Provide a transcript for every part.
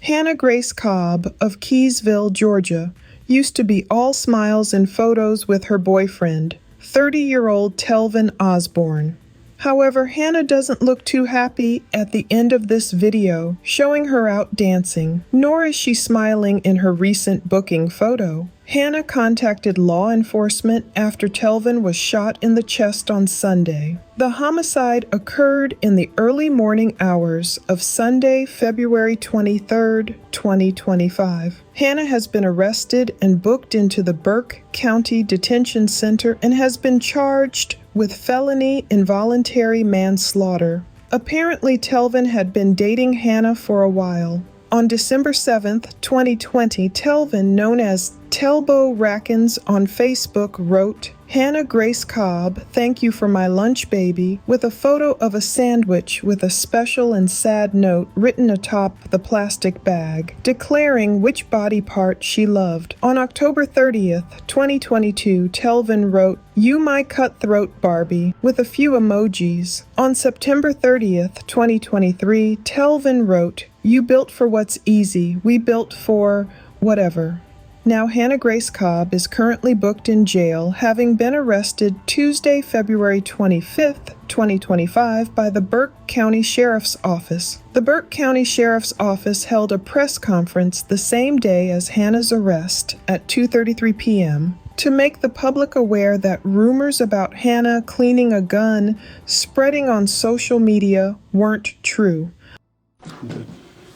Hannah Grace Cobb of Keysville, Georgia, used to be all smiles and photos with her boyfriend, 30-year-old Telvin Osborne. However, Hannah doesn't look too happy at the end of this video, showing her out dancing, nor is she smiling in her recent booking photo. Hannah contacted law enforcement after Telvin was shot in the chest on Sunday. The homicide occurred in the early morning hours of Sunday, February 23, 2025. Hannah has been arrested and booked into the Burke County Detention Center and has been charged with felony involuntary manslaughter. Apparently, Telvin had been dating Hannah for a while. On December 7, 2020, Telvin, known as Telbo Rackens on Facebook, wrote, "Hannah Grace Cobb, thank you for my lunch baby," with a photo of a sandwich with a special and sad note written atop the plastic bag, declaring which body part she loved. On October 30th, 2022, Telvin wrote, "You my cutthroat Barbie," with a few emojis. On September 30th, 2023, Telvin wrote, "You built for what's easy, we built for whatever." Now, Hannah Grace Cobb is currently booked in jail, having been arrested Tuesday, February 25th, 2025, by the Burke County Sheriff's Office. The Burke County Sheriff's Office held a press conference the same day as Hannah's arrest at 2:33 p.m. to make the public aware that rumors about Hannah cleaning a gun spreading on social media weren't true.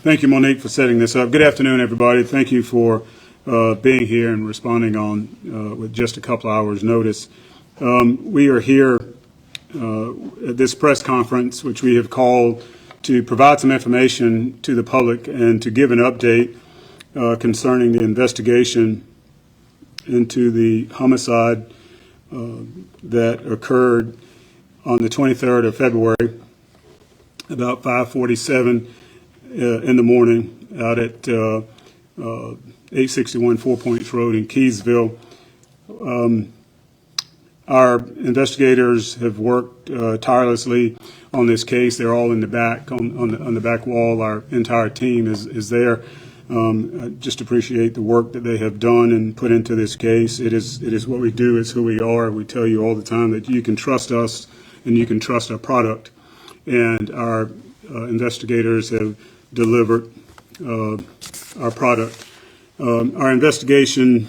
Thank you, Monique, for setting this up. Good afternoon, everybody. Thank you for being here and responding on with just a couple hours notice. We are here at this press conference, which we have called to provide some information to the public and to give an update concerning the investigation into the homicide that occurred on the 23rd of February, about 5:47 in the morning, out at 861 Four Points Road in Keysville. Our investigators have worked tirelessly on this case. They're all in the back, on the back wall. Our entire team is there. I just appreciate the work that they have done and put into this case. It is what we do. It's who we are. We tell you all the time that you can trust us and you can trust our product. And our investigators have delivered our product. Our investigation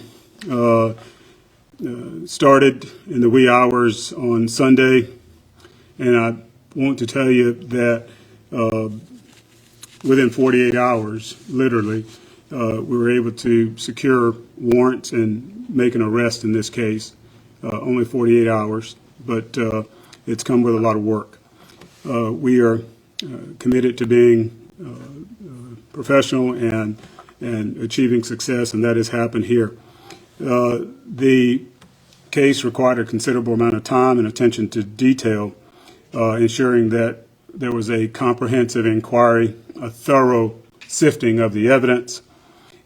started in the wee hours on Sunday, and I want to tell you that within 48 hours, literally, we were able to secure warrants and make an arrest in this case. Only 48 hours, but it's come with a lot of work. We are committed to being professional and achieving success, and that has happened here. The case required a considerable amount of time and attention to detail, ensuring that there was a comprehensive inquiry, a thorough sifting of the evidence,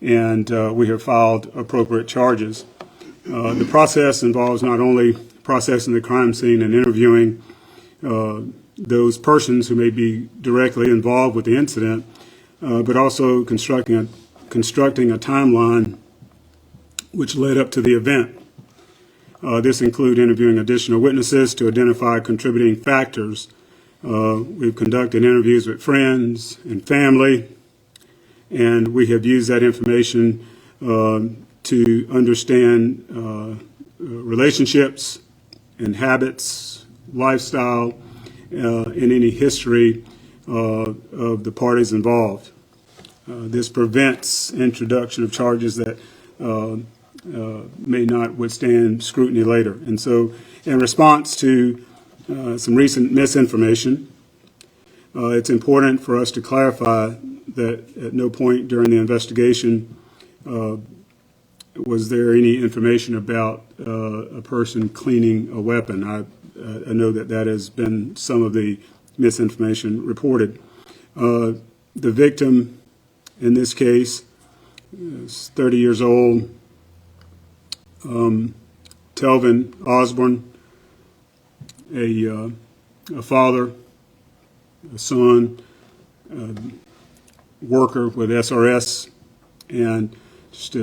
and we have filed appropriate charges. The process involves not only processing the crime scene and interviewing those persons who may be directly involved with the incident, but also constructing a timeline which led up to the event. This includes interviewing additional witnesses to identify contributing factors. We've conducted interviews with friends and family, and we have used that information to understand relationships and habits, lifestyle, and any history of the parties involved. This prevents introduction of charges that may not withstand scrutiny later. And so, in response to some recent misinformation, it's important for us to clarify that at no point during the investigation was there any information about a person cleaning a weapon. I know that has been some of the misinformation reported. The victim in this case is 30 years old, Telvin Osborne, a father, a son, worker with SRS, and just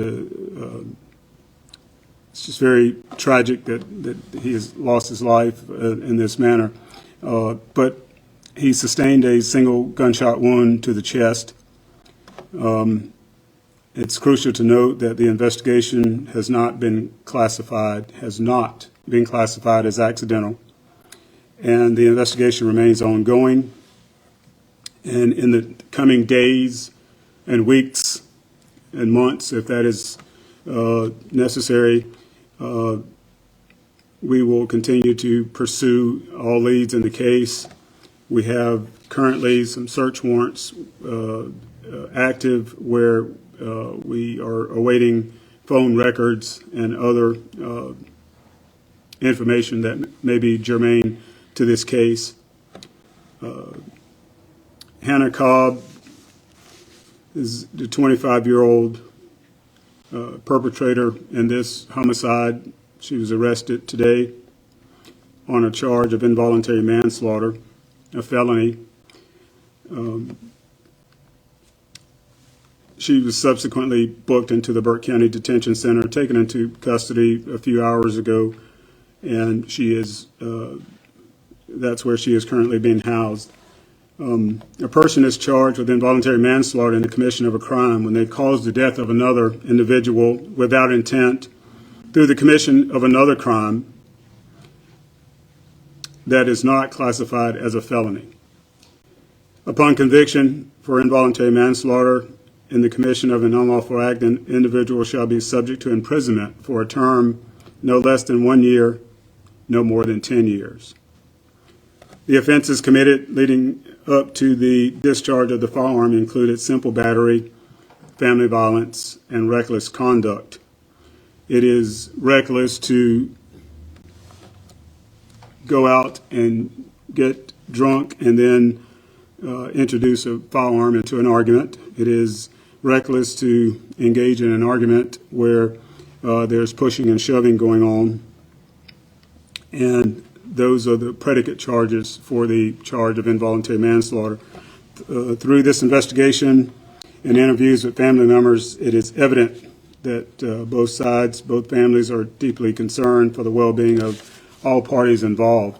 it's just very tragic that he has lost his life in this manner. But he sustained a single gunshot wound to the chest. It's crucial to note that the investigation has not been classified as accidental, and the investigation remains ongoing. And in the coming days and weeks and months, if that is necessary, we will continue to pursue all leads in the case. We have currently some search warrants active where we are awaiting phone records and other information that may be germane to this case. Hannah Cobb is the 25-year-old perpetrator in this homicide. She was arrested today on a charge of involuntary manslaughter, a felony. She was subsequently booked into the Burke County Detention Center, taken into custody a few hours ago, and that's where she is currently being housed. A person is charged with involuntary manslaughter in the commission of a crime when they cause the death of another individual without intent through the commission of another crime that is not classified as a felony. Upon conviction for involuntary manslaughter in the commission of an unlawful act, an individual shall be subject to imprisonment for a term no less than 1 year, no more than 10 years. The offenses committed leading up to the discharge of the firearm included simple battery, family violence, and reckless conduct. It is reckless to go out and get drunk and then introduce a firearm into an argument. It is reckless to engage in an argument where there's pushing and shoving going on. And those are the predicate charges for the charge of involuntary manslaughter. Through this investigation and interviews with family members, it is evident that both families are deeply concerned for the well-being of all parties involved.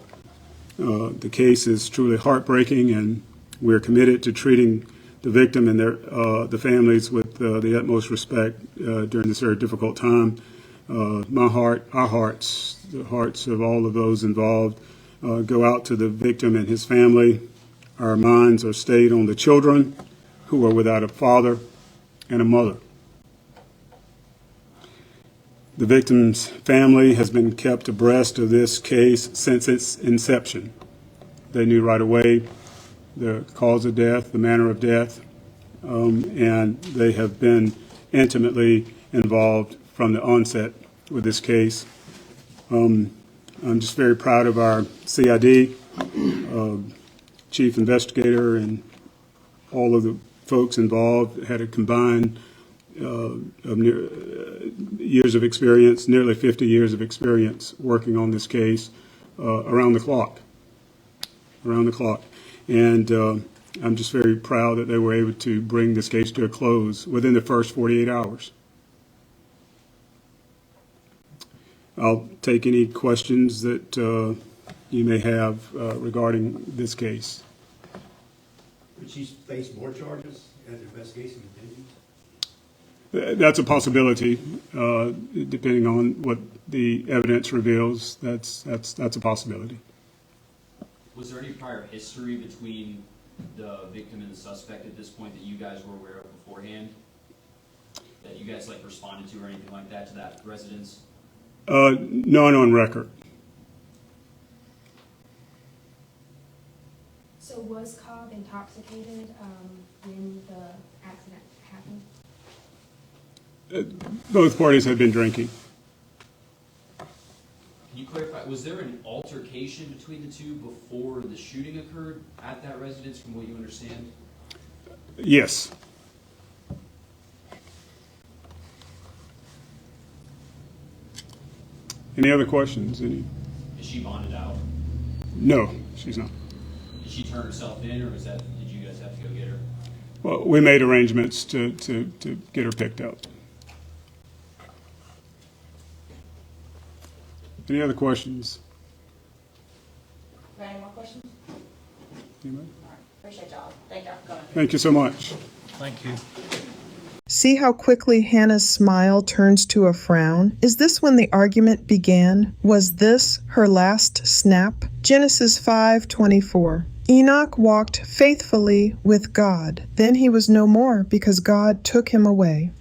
The case is truly heartbreaking, and we're committed to treating the victim and the families with the utmost respect during this very difficult time. My heart, our hearts, the hearts of all of those involved go out to the victim and his family. Our minds are stayed on the children who are without a father and a mother. The victim's family has been kept abreast of this case since its inception. They knew right away the cause of death, the manner of death, and they have been intimately involved from the onset with this case. I'm just very proud of our CID, chief investigator, and all of the folks involved. Had a combined years of experience, nearly 50 years of experience working on this case around the clock. And I'm just very proud that they were able to bring this case to a close within the first 48 hours. I'll take any questions that you may have regarding this case. Would she face more charges as the investigation continues? That's a possibility, depending on what the evidence reveals. That's a possibility. Was there any prior history between the victim and the suspect at this point that you guys were aware of beforehand? That you guys responded to or anything like that to that residence? None on record. So was Cobb intoxicated when the accident happened? Both parties had been drinking. Can you clarify, was there an altercation between the two before the shooting occurred at that residence, from what you understand? Yes. Any other questions? Any? Is she bonded out? No, she's not. Did she turn herself in, or did you guys have to go get her? well, we made arrangements to get her picked up. Any other questions? Any more questions? Anybody? All right, appreciate y'all. Thank y'all for coming. Thank you so much. Thank you. See how quickly Hannah's smile turns to a frown? Is this when the argument began? Was this her last snap? Genesis 5:24. Enoch walked faithfully with God. Then he was no more because God took him away.